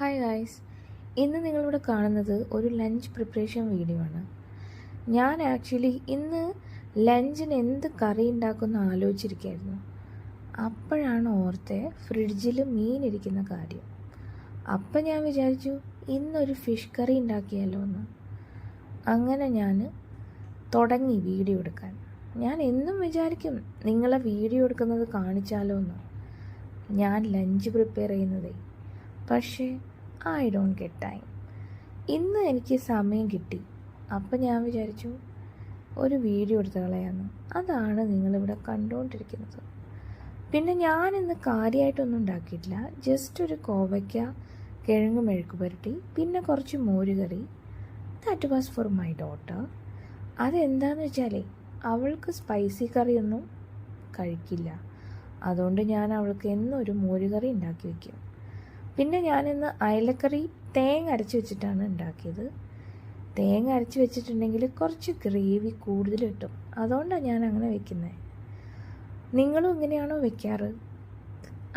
Hi guys, ഇന്ന് നിങ്ങളിവിടെ കാണുന്നത് ഒരു ലഞ്ച് പ്രിപ്പറേഷൻ വീഡിയോ ആണ്. ഞാൻ ആക്ച്വലി ഇന്ന് ലഞ്ചിന് എന്ത് കറി ഉണ്ടാക്കുമെന്ന് ആലോചിച്ചിരിക്കുകയായിരുന്നു. അപ്പോഴാണ് ഓർത്തെ ഫ്രിഡ്ജിൽ മീൻ ഇരിക്കുന്ന കാര്യം. അപ്പം ഞാൻ വിചാരിച്ചു ഇന്നൊരു ഫിഷ് കറി ഉണ്ടാക്കിയാലോ എന്ന്. അങ്ങനെ ഞാൻ തുടങ്ങി വീഡിയോ എടുക്കാൻ. ഞാൻ എന്നും വിചാരിക്കും നിങ്ങളെ വീഡിയോ എടുക്കുന്നത് കാണിച്ചാലോ എന്ന്. ഞാൻ ലഞ്ച് പ്രിപ്പയർ ചെയ്യുന്നതേ, പക്ഷേ ഐ ഡോണ്ട് ഗെറ്റ് ടൈം. ഇന്ന് എനിക്ക് സമയം കിട്ടി. അപ്പം ഞാൻ വിചാരിച്ചു ഒരു വീഡിയോ എടുത്ത് കളയാമെന്ന്. അതാണ് നിങ്ങളിവിടെ കണ്ടുകൊണ്ടിരിക്കുന്നത്. പിന്നെ ഞാനിന്ന് കാര്യമായിട്ടൊന്നും ഉണ്ടാക്കിയിട്ടില്ല. ജസ്റ്റ് ഒരു കോവയ്ക്ക കിഴങ്ങ് മെഴുക്ക് പുരട്ടി, പിന്നെ കുറച്ച് മോരുകറി. That was for my daughter. അതെന്താണെന്ന് വെച്ചാലേ അവൾക്ക് സ്പൈസി കറിയൊന്നും കഴിക്കില്ല. അതുകൊണ്ട് ഞാൻ അവൾക്ക് എന്നും ഒരു മോരുകറി ഉണ്ടാക്കി വയ്ക്കും. പിന്നെ ഞാനിന്ന് അയലക്കറി തേങ്ങ അരച്ച് വെച്ചിട്ടാണ് ഉണ്ടാക്കിയത്. തേങ്ങ അരച്ച് വെച്ചിട്ടുണ്ടെങ്കിൽ കുറച്ച് ഗ്രേവി കൂടുതൽ കിട്ടും. അതുകൊണ്ടാണ് ഞാൻ അങ്ങനെ വെക്കുന്നത്. നിങ്ങളും ഇങ്ങനെയാണോ വെക്കാറ്?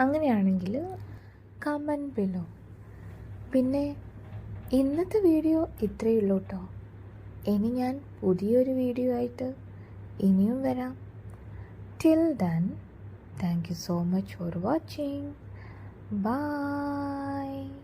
അങ്ങനെയാണെങ്കിൽ കമൻറ്റ് ബിലോ. പിന്നെ ഇന്നത്തെ വീഡിയോ ഇത്രയേ ഉള്ളൂ കേട്ടോ. ഇനി ഞാൻ പുതിയൊരു വീഡിയോ ആയിട്ട് ഇനിയും വരാം. Till then, thank you so much for watching. Bye.